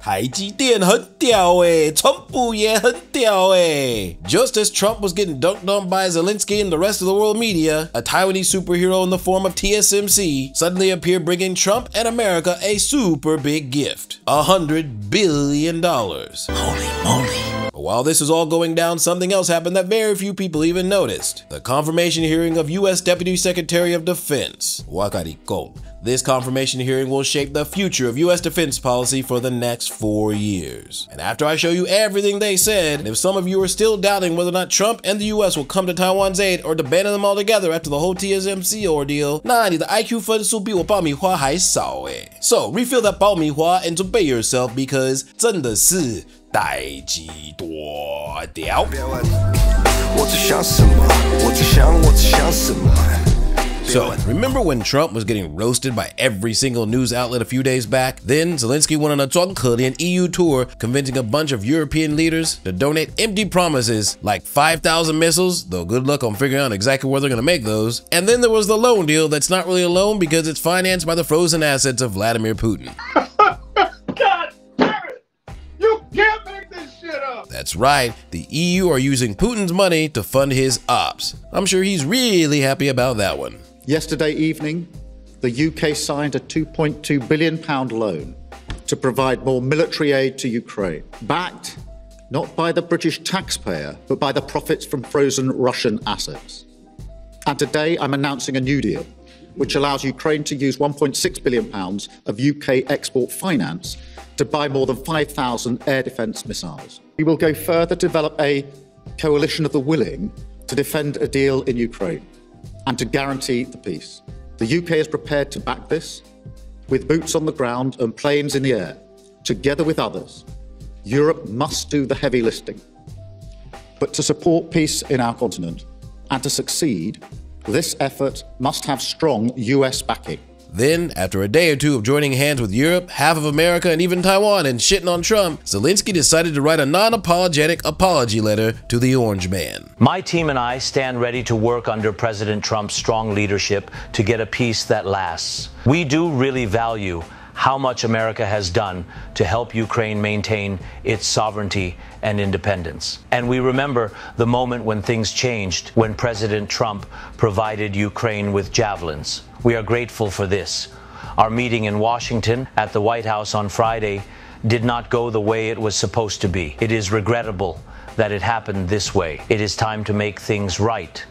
台积电很屌欸，川普也很屌欸。Just as Trump was getting dunked on by Zelensky and the rest of the world media, a Taiwanese superhero in the form of TSMC suddenly appeared bringing Trump and America a super big gift. $100 billion. Holy moly. But while this is all going down, something else happened that very few people even noticed. The confirmation hearing of U.S. Deputy Secretary of Defense. Wakariko. This confirmation hearing will shape the future of U.S. defense policy for the next 4 years. And after I show you everything they said, and if some of you are still doubting whether or not Trump and the U.S. will come to Taiwan's aid or abandon them altogether after the whole TSMC ordeal, 那你的 IQ 分数比我爆米花还少欸。So refill that 爆米花 and 准备 yourself because 真的是代志大条。我只想什么？我只想什么？ So, remember when Trump was getting roasted by every single news outlet a few days back? Then Zelensky went on a 装可怜 EU tour, convincing a bunch of European leaders to donate empty promises like 5,000 missiles, though good luck on figuring out exactly where they're gonna make those. And then there was the loan deal that's not really a loan because it's financed by the frozen assets of Vladimir Putin. God damn it! You can't make this shit up! That's right, the EU are using Putin's money to fund his ops. I'm sure he's really happy about that one. Yesterday evening, the UK signed a £2.2 billion loan to provide more military aid to Ukraine, backed not by the British taxpayer, but by the profits from frozen Russian assets. And today I'm announcing a new deal, which allows Ukraine to use £1.6 billion of UK export finance to buy more than 5,000 air defence missiles. We will go further to develop a coalition of the willing to defend a deal in Ukraine and to guarantee the peace. The UK is prepared to back this with boots on the ground and planes in the air. Together with others, Europe must do the heavy lifting. But to support peace in our continent and to succeed, this effort must have strong US backing. Then, after a day or two of joining hands with Europe, half of America, and even Taiwan and shitting on Trump, Zelensky decided to write a non-apologetic apology letter to the Orange Man. My team and I stand ready to work under President Trump's strong leadership to get a peace that lasts. We do really value how much America has done to help Ukraine maintain its sovereignty and independence. And we remember the moment when things changed, when President Trump provided Ukraine with javelins. We are grateful for this. Our meeting in Washington at the White House on Friday did not go the way it was supposed to be. It is regrettable that it happened this way. It is time to make things right.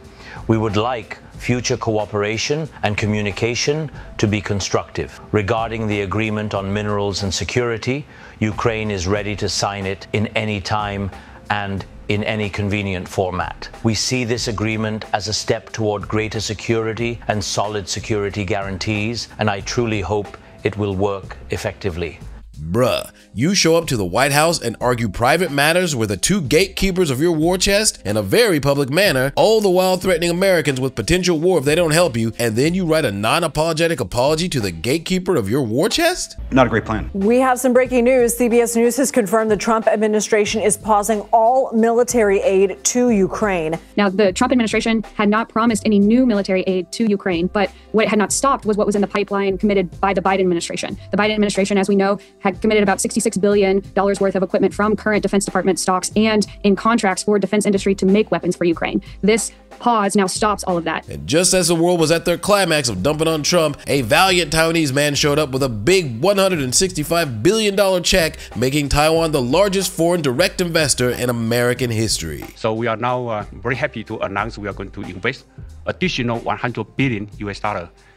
We would like future cooperation and communication to be constructive. Regarding the agreement on minerals and security, Ukraine is ready to sign it in any time and in any convenient format. We see this agreement as a step toward greater security and solid security guarantees, and I truly hope it will work effectively. Bruh, you show up to the White House and argue private matters with the two gatekeepers of your war chest in a very public manner, all the while threatening Americans with potential war if they don't help you, and then you write a non-apologetic apology to the gatekeeper of your war chest? Not a great plan. We have some breaking news. CBS News has confirmed the Trump administration is pausing all military aid to Ukraine. Now, the Trump administration had not promised any new military aid to Ukraine, but what it had not stopped was what was in the pipeline committed by the Biden administration. The Biden administration, as we know, had committed about $66 billion worth of equipment from current Defense Department stocks and in contracts for defense industry to make weapons for Ukraine. This pause now stops all of that. And just as the world was at their climax of dumping on Trump, a valiant Taiwanese man showed up with a big $165 billion check, making Taiwan the largest foreign direct investor in American history. So we are now very happy to announce we are going to invest additional $100 billion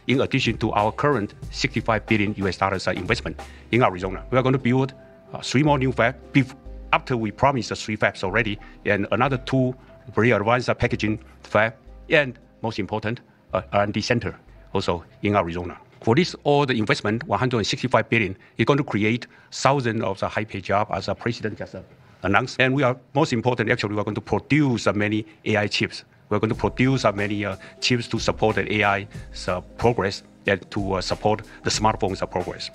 in addition to our current $65 billion investment in Arizona. We are going to build 3 more new fabs after we promised the 3 fabs already, and another 2 very advanced packaging fab, and most important, R&D center also in Arizona. For this, all the investment, $165 billion, is going to create thousands of high-paid jobs, as the president just announced. And we are, most important, actually, we are going to produce many AI chips. We're going to produce many chips to support the AI progress and to support the smartphones progress.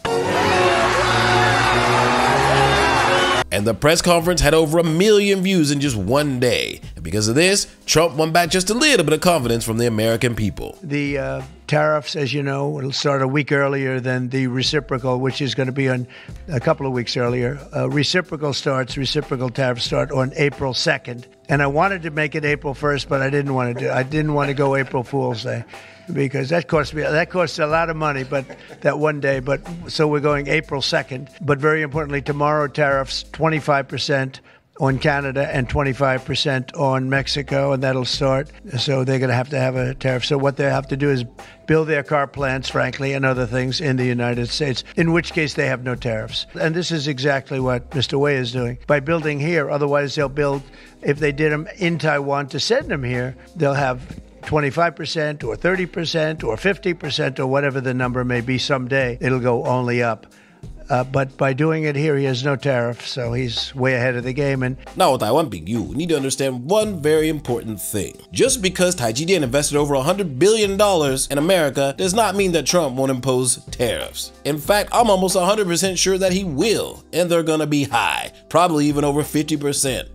And the press conference had over 1 million views in just one day. And because of this, Trump won back just a little bit of confidence from the American people. The tariffs, as you know, it'll start a week earlier than the reciprocal, which is going to be on a couple of weeks earlier. Reciprocal tariffs start on April 2nd. And I wanted to make it April 1st, but I didn't want to go April Fool's Day, because that costs a lot of money, but that one day. But so we're going April 2nd. But very importantly, tomorrow tariffs 25% on Canada and 25% on Mexico, and that'll start. So they're going to have a tariff. So what they have to do is build their car plants, frankly, and other things in the United States, in which case they have no tariffs. And this is exactly what Mr. Wei is doing. By building here, otherwise they'll build, if they did them in Taiwan to send them here, they'll have 25% or 30% or 50% or whatever the number may be someday. It'll go only up. But by doing it here, he has no tariff, so he's way ahead of the game. And now, Taiwan Bing Yu, we need to understand one very important thing. Just because Taiji Dian invested over $100 billion in America does not mean that Trump won't impose tariffs. In fact, I'm almost 100% sure that he will, and they're gonna be high, probably even over 50%.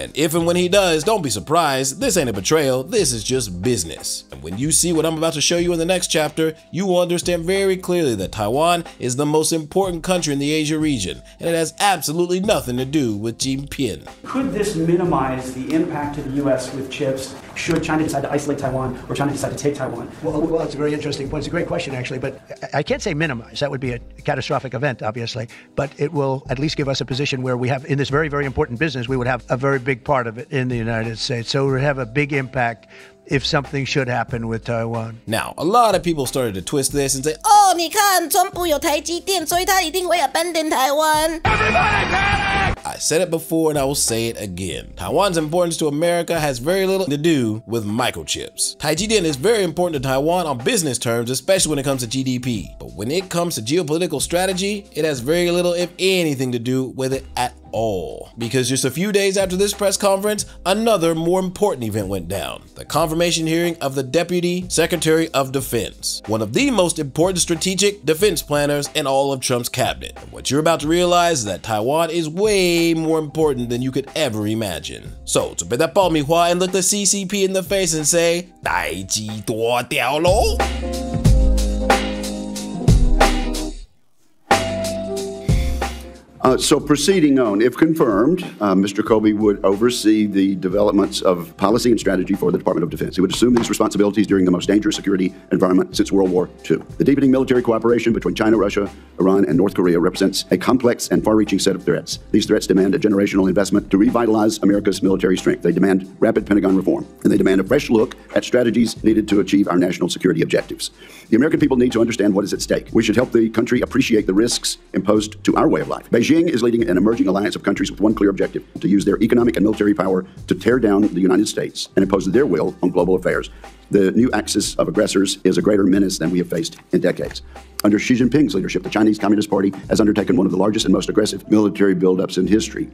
And if and when he does, don't be surprised. This ain't a betrayal, this is just business. And when you see what I'm about to show you in the next chapter, you will understand very clearly that Taiwan is the most important country in the Asia region, and it has absolutely nothing to do with Xi Jinping. Could this minimize the impact to the U.S. with chips should China decide to isolate Taiwan or China decide to take Taiwan? Well, that's a very interesting point. It's a great question, actually, but I can't say minimize. That would be a catastrophic event, obviously, but it will at least give us a position where we have, in this very, very important business, we would have a very big part of it in the United States. So it would have a big impact if something should happen with Taiwan. Now, a lot of people started to twist this and say, oh, 你看川普有台积电，所以他一定会 abandon Taiwan. I said it before and I will say it again. Taiwan's importance to America has very little to do with microchips. Taiji Dian is very important to Taiwan on business terms, especially when it comes to GDP. But when it comes to geopolitical strategy, it has very little, if anything, to do with it at all. Because just a few days after this press conference, another more important event went down. The confirmation hearing of the Deputy Secretary of Defense, one of the most important strategic defense planners in all of Trump's cabinet. And what you're about to realize is that Taiwan is way more important than you could ever imagine. So, 准备再爆米花 and look the CCP in the face and say, 代志大条咯. So proceeding on, if confirmed, Mr. Kobe would oversee the developments of policy and strategy for the Department of Defense. He would assume these responsibilities during the most dangerous security environment since World War II. The deepening military cooperation between China, Russia, Iran, and North Korea represents a complex and far-reaching set of threats. These threats demand a generational investment to revitalize America's military strength. They demand rapid Pentagon reform, and they demand a fresh look at strategies needed to achieve our national security objectives. The American people need to understand what is at stake. We should help the country appreciate the risks imposed to our way of life. Beijing is leading an emerging alliance of countries with one clear objective: to use their economic and military power to tear down the United States and impose their will on global affairs. The new axis of aggressors is a greater menace than we have faced in decades. Under Xi Jinping's leadership, the Chinese Communist Party has undertaken one of the largest and most aggressive military buildups in history.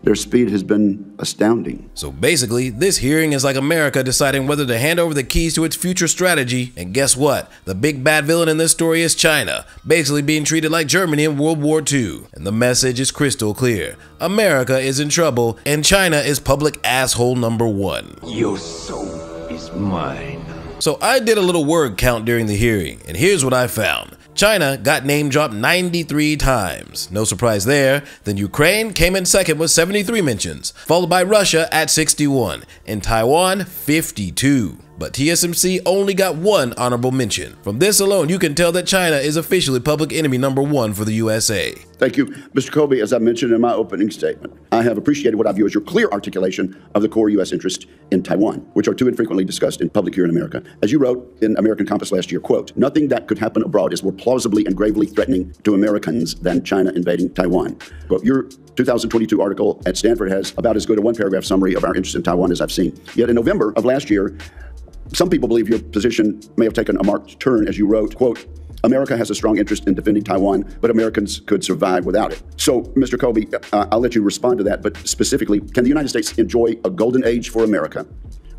Their speed has been astounding. So basically, this hearing is like America deciding whether to hand over the keys to its future strategy. And guess what? The big bad villain in this story is China, basically being treated like Germany in World War II. And the message is crystal clear. America is in trouble, and China is public asshole number one. Your soul is mine. So I did a little word count during the hearing, and here's what I found. China got name dropped 93 times. No surprise there. Then Ukraine came in second with 73 mentions, followed by Russia at 61, and Taiwan 52. But TSMC only got one honorable mention. From this alone, you can tell that China is officially public enemy number one for the USA. Thank you, Mr. Kobe. As I mentioned in my opening statement, I have appreciated what I view as your clear articulation of the core U.S. interest in Taiwan, which are too infrequently discussed in public here in America. As you wrote in American Compass last year, quote, nothing that could happen abroad is more plausibly and gravely threatening to Americans than China invading Taiwan. Well, your 2022 article at Stanford has about as good a one-paragraph summary of our interest in Taiwan as I've seen. Yet in November of last year, some people believe your position may have taken a marked turn as you wrote, quote, America has a strong interest in defending Taiwan, but Americans could survive without it. So, Mr. Kobe, I'll let you respond to that, but specifically, can the United States enjoy a golden age for America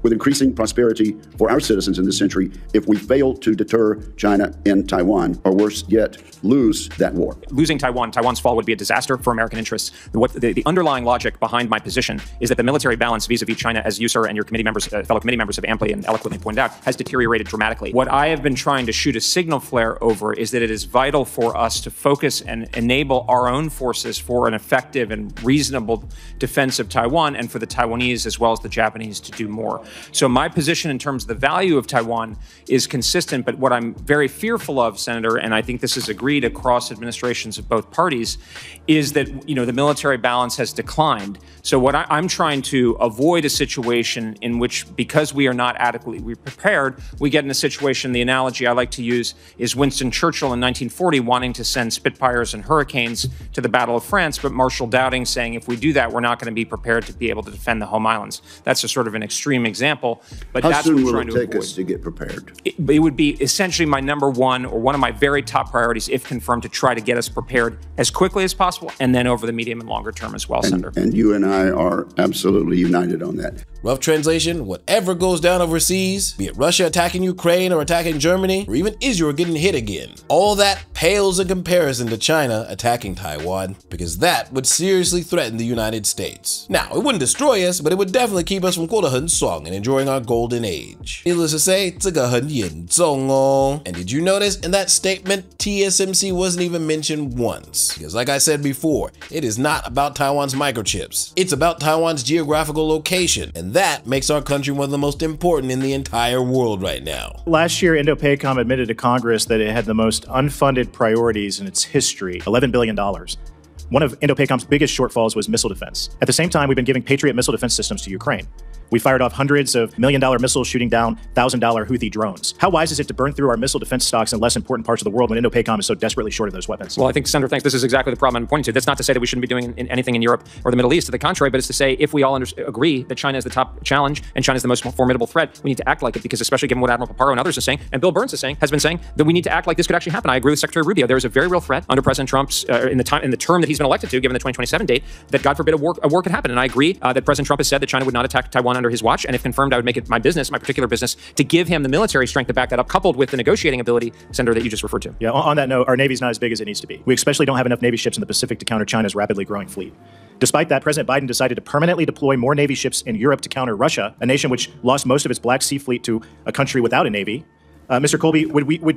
with increasing prosperity for our citizens in this century if we fail to deter China in Taiwan, or worse yet, lose that war. Losing Taiwan's fall would be a disaster for American interests. The underlying logic behind my position is that the military balance vis-a-vis China, as you, sir, and your committee members, fellow committee members have amply and eloquently pointed out, has deteriorated dramatically. What I have been trying to shoot a signal flare over is that it is vital for us to focus and enable our own forces for an effective and reasonable defense of Taiwan, and for the Taiwanese as well as the Japanese to do more. So my position in terms of the value of Taiwan is consistent, but what I'm very fearful of, Senator, and I think this is agreed across administrations of both parties, is that, the military balance has declined. So what I'm trying to avoid a situation in which, because we are not adequately prepared, we get in a situation, the analogy I like to use is Winston Churchill in 1940 wanting to send Spitfires and Hurricanes to the Battle of France, but Marshal doubting, saying, if we do that, we're not going to be prepared to be able to defend the home islands. That's a sort of an extreme example, but that's what we're trying to avoid. How soon will it take us to get prepared? It would be essentially my number one, or one of my very top priorities, if confirmed, to try to get us prepared as quickly as possible, and then over the medium and longer term as well, Senator. And you and I are absolutely united on that. Rough translation, whatever goes down overseas, be it Russia attacking Ukraine or attacking Germany, or even Israel getting hit again, all that pales in comparison to China attacking Taiwan, because that would seriously threaten the United States. Now, it wouldn't destroy us, but it would definitely keep us from 过得很爽 and enjoying our golden age. Needless to say, 这个很严重哦. And did you notice in that statement, TSMC wasn't even mentioned once? Because like I said before, it is not about Taiwan's microchips. It's about Taiwan's geographical location, and that makes our country one of the most important in the entire world right now. Last year, INDOPACOM admitted to Congress that it had the most unfunded priorities in its history, $11 billion. One of INDOPACOM's biggest shortfalls was missile defense. At the same time, we've been giving Patriot missile defense systems to Ukraine. We fired off hundreds of million-dollar missiles shooting down $1,000 Houthi drones. How wise is it to burn through our missile defense stocks in less important parts of the world when INDOPACOM is so desperately short of those weapons? Well, I think, Senator, thanks. This is exactly the problem I'm pointing to. That's not to say that we shouldn't be doing anything in Europe or the Middle East. To the contrary, but it's to say if we all agree that China is the top challenge and China is the most formidable threat, we need to act like it, because especially given what Admiral Paparo and others are saying, and Bill Burns has been saying, that we need to act like this could actually happen. I agree with Secretary Rubio. There is a very real threat under President Trump's, in the term that he's been elected to, given the 2027 date, that God forbid a war could happen. And I agree that President Trump has said that China would not attack Taiwan under his watch, and if confirmed, I would make it my particular business, to give him the military strength to back that up, coupled with the negotiating ability, Senator, that you just referred to. Yeah, on that note, our Navy's not as big as it needs to be. We especially don't have enough Navy ships in the Pacific to counter China's rapidly growing fleet. Despite that, President Biden decided to permanently deploy more Navy ships in Europe to counter Russia, a nation which lost most of its Black Sea fleet to a country without a Navy. Mr. Colby,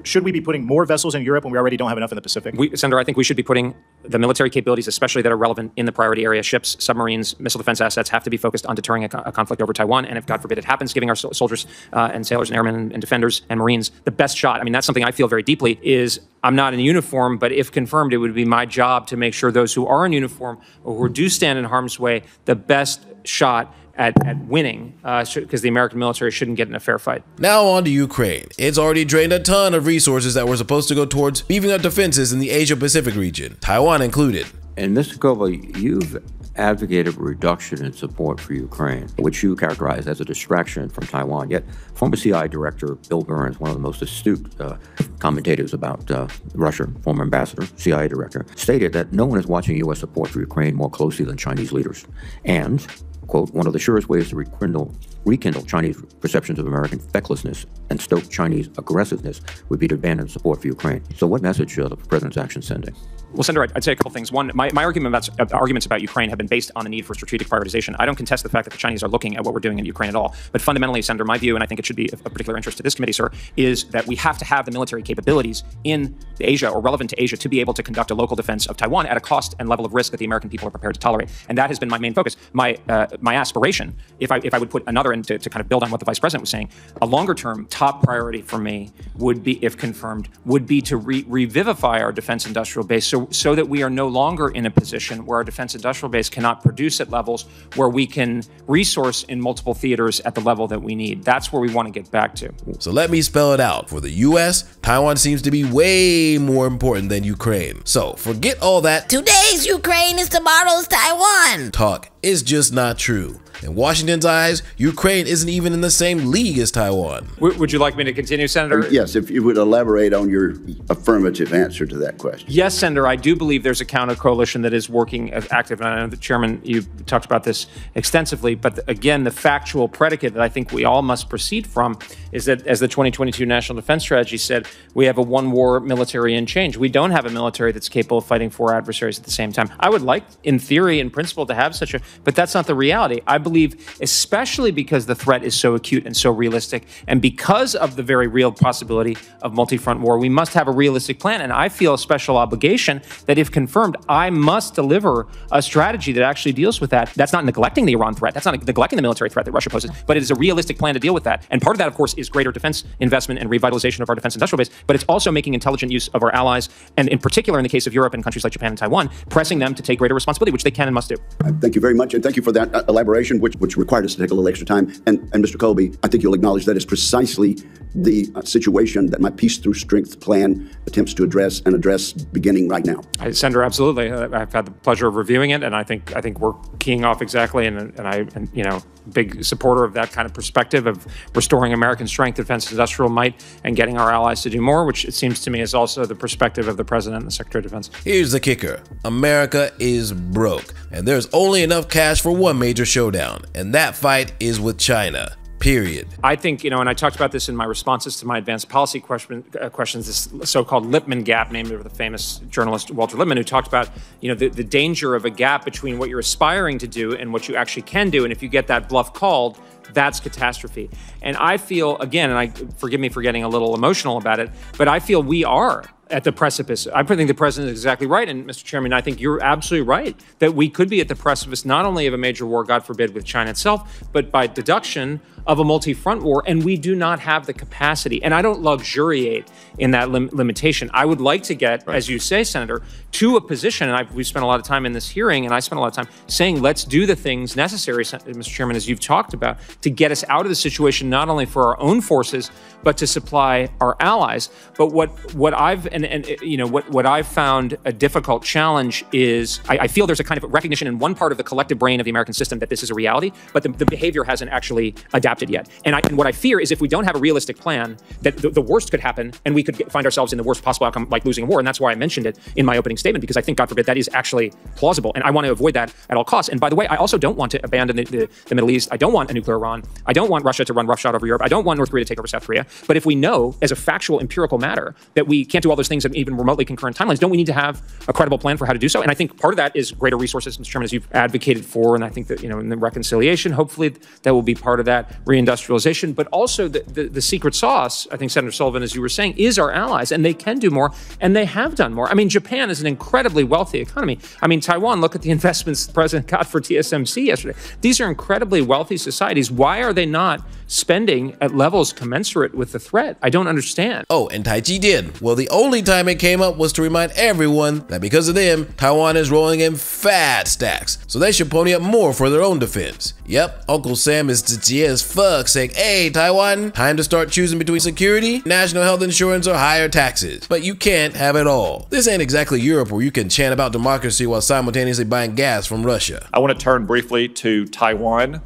should we be putting more vessels in Europe when we already don't have enough in the Pacific? Senator, I think we should be putting the military capabilities, especially that are relevant in the priority area, ships, submarines, missile defense assets, have to be focused on deterring a conflict over Taiwan. And if, God forbid, it happens, giving our soldiers and sailors and airmen and defenders and Marines the best shot. I mean, that's something I feel very deeply is I'm not in uniform, but if confirmed, it would be my job to make sure those who are in uniform or who do stand in harm's way, the best shot at winning, because the American military shouldn't get in a fair fight. Now on to Ukraine. It's already drained a ton of resources that were supposed to go towards beefing up defenses in the Asia-Pacific region, Taiwan included. And Mr. Colby, you've advocated a reduction in support for Ukraine, which you characterize as a distraction from Taiwan. Yet former CIA Director Bill Burns, one of the most astute commentators about Russia, former ambassador, CIA Director, stated that no one is watching U.S. support for Ukraine more closely than Chinese leaders. And quote, one of the surest ways to rekindle Chinese perceptions of American fecklessness and stoke Chinese aggressiveness would be to abandon support for Ukraine. So what message are the president's action sending? Well, Senator, I'd say a couple things. One, my arguments about Ukraine have been based on the need for strategic prioritization. I don't contest the fact that the Chinese are looking at what we're doing in Ukraine at all. But fundamentally, Senator, my view, and I think it should be of particular interest to this committee, sir, is that we have to have the military capabilities in Asia or relevant to Asia to be able to conduct a local defense of Taiwan at a cost and level of risk that the American people are prepared to tolerate. And that has been my main focus. My aspiration, if I would put another in to kind of build on what the Vice President was saying, a longer-term top priority for me would be, if confirmed, would be to revivify our defense industrial base so that we are no longer in a position where our defense industrial base cannot produce at levels where we can resource in multiple theaters at the level that we need. That's where we want to get back to. So let me spell it out. For the US, Taiwan seems to be way more important than Ukraine. So forget all that today's Ukraine is tomorrow's Taiwan talk. It's just not true. In Washington's eyes, Ukraine isn't even in the same league as Taiwan. Would you like me to continue, Senator? Yes, if you would elaborate on your affirmative answer to that question. Yes, Senator, I do believe there's a counter coalition that is working as active. And I know the Chairman, you talked about this extensively. But again, the factual predicate that I think we all must proceed from is that, as the 2022 National Defense Strategy said, we have a one-war military in change. We don't have a military that's capable of fighting four adversaries at the same time. I would like, in theory, in principle, to have such a, but that's not the reality. I believe, especially because the threat is so acute and so realistic, and because of the very real possibility of multi-front war, we must have a realistic plan. And I feel a special obligation that, if confirmed, I must deliver a strategy that actually deals with that. That's not neglecting the Iran threat. That's not neglecting the military threat that Russia poses, but it is a realistic plan to deal with that. And part of that, of course, is greater defense investment and revitalization of our defense industrial base, but it's also making intelligent use of our allies, and in particular, in the case of Europe and countries like Japan and Taiwan, pressing them to take greater responsibility, which they can and must do. Thank you very much, and thank you for that elaboration, which required us to take a little extra time. And Mr. Colby, I think you'll acknowledge that is precisely the situation that my Peace Through Strength plan attempts to address beginning right now. Senator, absolutely. I've had the pleasure of reviewing it, and I think we're keying off exactly, and you know, big supporter of that kind of perspective of restoring American strength, defense, industrial might, and getting our allies to do more, which it seems to me is also the perspective of the President and the Secretary of Defense. Here's the kicker. America is broke, and there's only enough cash for one major showdown, and that fight is with China. Period. I think, you know, and I talked about this in my responses to my advanced policy questions, this so-called Lippmann gap, named after the famous journalist Walter Lippmann, who talked about, you know, the danger of a gap between what you're aspiring to do and what you actually can do. And if you get that bluff called, that's catastrophe. And I feel, again, and forgive me for getting a little emotional about it, but I feel we are at the precipice. I think the President is exactly right. And Mr. Chairman, I think you're absolutely right that we could be at the precipice not only of a major war, God forbid, with China itself, but by deduction of a multi-front war. And we do not have the capacity. And I don't luxuriate in that limitation. I would like to get, as you say, Senator, to a position, and we've spent a lot of time in this hearing, and I spent a lot of time saying, let's do the things necessary, Mr. Chairman, as you've talked about, to get us out of the situation, not only for our own forces, but to supply our allies. But what I've found a difficult challenge is I feel there's a kind of recognition in one part of the collective brain of the American system that this is a reality, but the behavior hasn't actually adapted yet. And what I fear is if we don't have a realistic plan, that the worst could happen, and we could find ourselves in the worst possible outcome, like losing a war. And that's why I mentioned it in my opening statement, because I think, God forbid, that is actually plausible. And I want to avoid that at all costs. And by the way, I also don't want to abandon the Middle East. I don't want a nuclear Iran. I don't want Russia to run roughshod over Europe. I don't want North Korea to take over South Korea. But if we know, as a factual, empirical matter, that we can't do all those things in even remotely concurrent timelines, don't we need to have a credible plan for how to do so? And I think part of that is greater resources, Mr. Chairman, as you've advocated for. And I think that, you know, in the reconciliation, hopefully that will be part of that reindustrialization. But also the secret sauce, I think, Senator Sullivan, as you were saying, is our allies. And they can do more, and they have done more. I mean, Japan is an incredibly wealthy economy. I mean, Taiwan, look at the investments the President got for TSMC yesterday. These are incredibly wealthy societies. Why are they not spending at levels commensurate with the threat? I don't understand. Oh, and Taiji did. Well, the only time it came up was to remind everyone that because of them, Taiwan is rolling in fat stacks, so they should pony up more for their own defense. Yep, Uncle Sam is zhie as fuck, saying, hey, Taiwan, time to start choosing between security, national health insurance, or higher taxes. But you can't have it all. This ain't exactly Europe where you can chant about democracy while simultaneously buying gas from Russia. I want to turn briefly to Taiwan.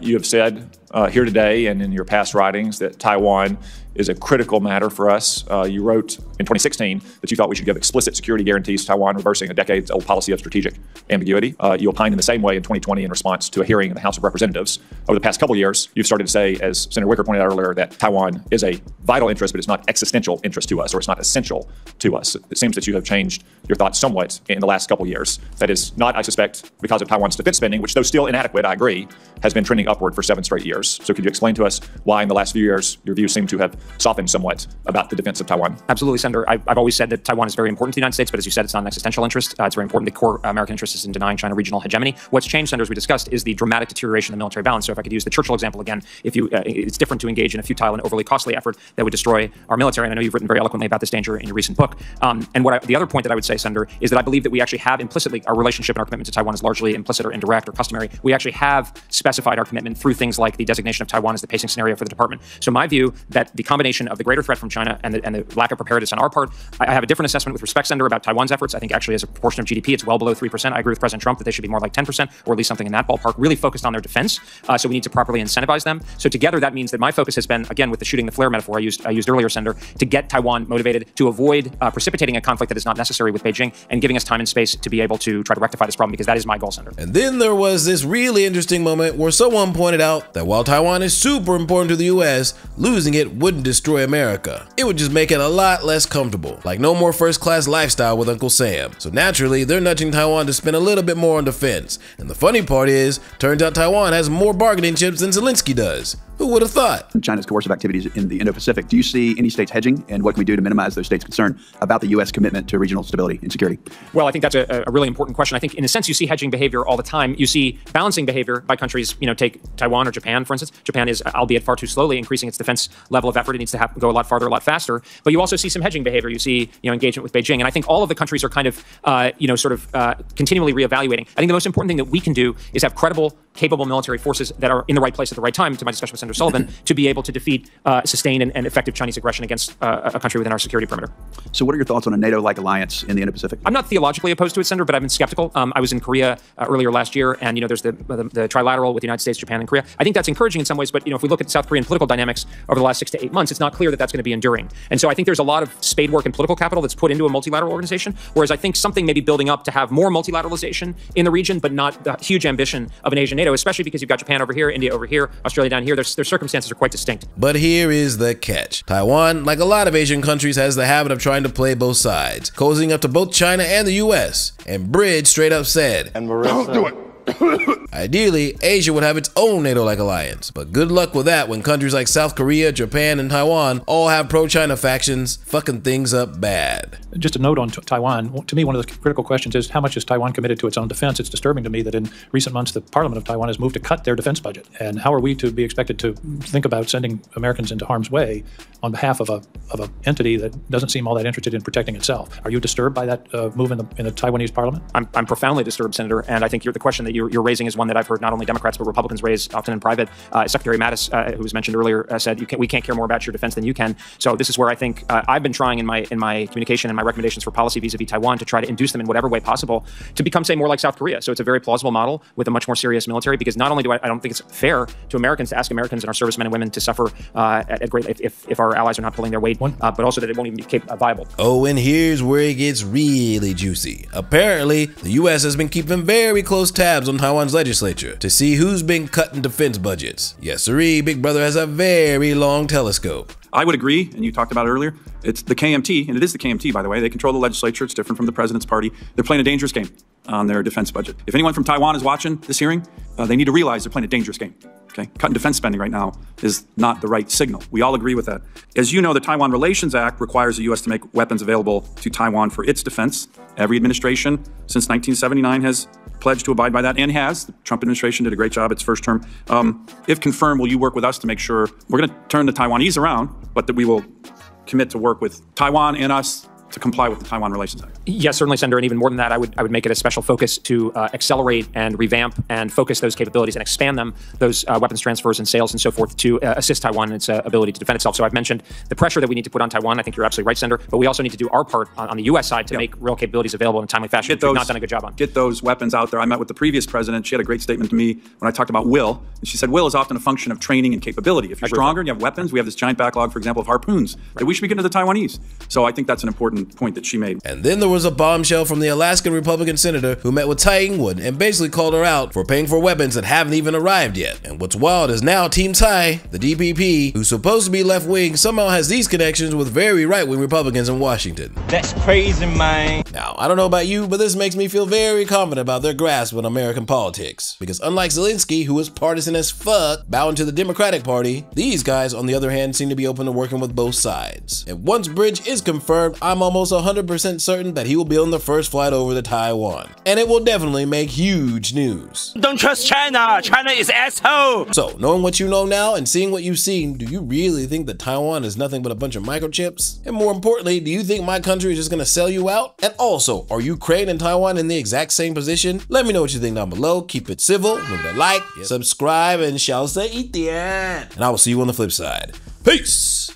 You have said here today and in your past writings that Taiwan is a critical matter for us. You wrote in 2016 that you thought we should give explicit security guarantees to Taiwan, reversing a decades-old policy of strategic ambiguity. You opined in the same way in 2020 in response to a hearing in the House of Representatives. Over the past couple of years, you've started to say, as Senator Wicker pointed out earlier, that Taiwan is a vital interest, but it's not existential interest to us, or it's not essential to us. It seems that you have changed your thoughts somewhat in the last couple of years. That is not, I suspect, because of Taiwan's defense spending, which, though still inadequate, I agree, has been trending upward for 7 straight years. So could you explain to us why in the last few years your views seem to have softened somewhat about the defense of Taiwan? Absolutely, Senator. I've always said that Taiwan is very important to the United States, but as you said, it's not an existential interest. It's very important. The core American interest is in denying China regional hegemony. What's changed, Senator, as we discussed, is the dramatic deterioration of the military balance. So if I could use the Churchill example again, it's different to engage in a futile and overly costly effort that would destroy our military. And I know you've written very eloquently about this danger in your recent book. And the other point that I would say, Senator, is that I believe that we actually have implicitly, our relationship and our commitment to Taiwan is largely implicit or indirect or customary. We actually have specified our commitment through things like the designation of Taiwan as the pacing scenario for the department. So my view that the combination of the greater threat from China and the lack of preparedness on our part. I have a different assessment with respect, Senator, about Taiwan's efforts. I think actually as a proportion of GDP, it's well below 3%. I agree with President Trump that they should be more like 10%, or at least something in that ballpark, really focused on their defense. So we need to properly incentivize them. So together, that means that my focus has been, again, with the shooting the flare metaphor I used earlier, Senator, to get Taiwan motivated, to avoid precipitating a conflict that is not necessary with Beijing, and giving us time and space to be able to try to rectify this problem, because that is my goal, Senator. And then there was this really interesting moment where someone pointed out that while Taiwan is super important to the US, losing it wouldn't destroy America. It would just make it a lot less comfortable. Like no more first-class lifestyle with Uncle Sam. So naturally, they're nudging Taiwan to spend a little bit more on defense. And the funny part is, turns out Taiwan has more bargaining chips than Zelensky does. Who would have thought? China's coercive activities in the Indo-Pacific. Do you see any states hedging, and what can we do to minimize those states' concern about the U.S. commitment to regional stability and security? Well, I think that's a really important question. I think in a sense you see hedging behavior all the time. You see balancing behavior by countries, take Taiwan or Japan, for instance. Japan is, albeit far too slowly, increasing its defense level of effort. It needs to go a lot farther, a lot faster. But you also see some hedging behavior. You see, engagement with Beijing. And I think all of the countries are kind of, continually reevaluating. I think the most important thing that we can do is have credible, capable military forces that are in the right place at the right time, to my discussion with Senator Sullivan, to be able to defeat sustained and effective Chinese aggression against a country within our security perimeter. So what are your thoughts on a NATO-like alliance in the Indo-Pacific? I'm not theologically opposed to it, Senator, but I've been skeptical. I was in Korea earlier last year, and there's the trilateral with the United States, Japan, and Korea. I think that's encouraging in some ways, but if we look at South Korean political dynamics over the last 6 to 8 months, it's not clear that that's going to be enduring. And so I think there's a lot of spade work and political capital that's put into a multilateral organization, whereas I think something may be building up to have more multilateralization in the region, but not the huge ambition of an Asian NATO, especially because you've got Japan over here, India over here, Australia down here. Their circumstances are quite distinct. But here is the catch. Taiwan, like a lot of Asian countries, has the habit of trying to play both sides, cozying up to both China and the US. And Bridge straight up said, And Marissa, don't do it. Ideally, Asia would have its own NATO-like alliance, but good luck with that when countries like South Korea, Japan, and Taiwan all have pro-China factions fucking things up bad. Just a note on Taiwan. To me, one of the critical questions is how much is Taiwan committed to its own defense? It's disturbing to me that in recent months, the Parliament of Taiwan has moved to cut their defense budget. And how are we to be expected to think about sending Americans into harm's way on behalf of a entity that doesn't seem all that interested in protecting itself? Are you disturbed by that move in the Taiwanese Parliament? I'm profoundly disturbed, Senator, and I think the question that you're raising is one that I've heard not only Democrats but Republicans raise often in private. Secretary Mattis, who was mentioned earlier, said we can't care more about your defense than you can. So this is where I think I've been trying in my communication and my recommendations for policy vis-a-vis Taiwan to try to induce them in whatever way possible to become, say, more like South Korea. So it's a very plausible model with a much more serious military, because not only I don't think it's fair to Americans to ask Americans and our servicemen and women to suffer at great if our allies are not pulling their weight, but also that it won't even be viable. Oh, and here's where it gets really juicy. Apparently, the U.S. has been keeping very close tabs on Taiwan's legislature to see who's been cutting defense budgets. Yes, sirree, Big Brother has a very long telescope. I would agree, and you talked about it earlier, it's the KMT, and it is the KMT, by the way. They control the legislature. It's different from the president's party. They're playing a dangerous game on their defense budget. If anyone from Taiwan is watching this hearing, they need to realize they're playing a dangerous game. Okay? Cutting defense spending right now is not the right signal. We all agree with that. As you know, the Taiwan Relations Act requires the U.S. to make weapons available to Taiwan for its defense. Every administration since 1979 has pledged to abide by that, and has. The Trump administration did a great job its first term. If confirmed, will you work with us to make sure we're going to turn the Taiwanese around, but that we will commit to work with Taiwan and us to comply with the Taiwan Relations Act? Yes, certainly, Senator. And even more than that, I would make it a special focus to accelerate and revamp and focus those capabilities and expand them, those weapons transfers and sales and so forth, to assist Taiwan in its ability to defend itself. So I've mentioned the pressure that we need to put on Taiwan. I think you're absolutely right, Senator. But we also need to do our part on the U.S. side to make real capabilities available in a timely fashion, which we've not done a good job on. Get those weapons out there. I met with the previous president. She had a great statement to me when I talked about will. And she said, will is often a function of training and capability. If you're stronger and you have weapons, we have this giant backlog, for example, of harpoons, that we should be getting to the Taiwanese. So I think that's an important point that she made. And then there was a bombshell from the Alaskan Republican senator who met with Tsai Ing-wen and basically called her out for paying for weapons that haven't even arrived yet. And what's wild is now Team Tsai, the DPP, who's supposed to be left-wing, somehow has these connections with very right-wing Republicans in Washington. That's crazy, man. Now, I don't know about you, but this makes me feel very confident about their grasp on American politics. Because unlike Zelensky, who is partisan as fuck, bowing to the Democratic Party, these guys, on the other hand, seem to be open to working with both sides. And once Bridge is confirmed, I'm almost 100% certain that he will be on the first flight over to Taiwan. And it will definitely make huge news. Don't trust China. China is asshole. So, knowing what you know now and seeing what you've seen, do you really think that Taiwan is nothing but a bunch of microchips? And more importantly, do you think my country is just gonna sell you out? And also, are Ukraine and Taiwan in the exact same position? Let me know what you think down below. Keep it civil, remember to like, subscribe, and shall say eat the end. And I will see you on the flip side. Peace!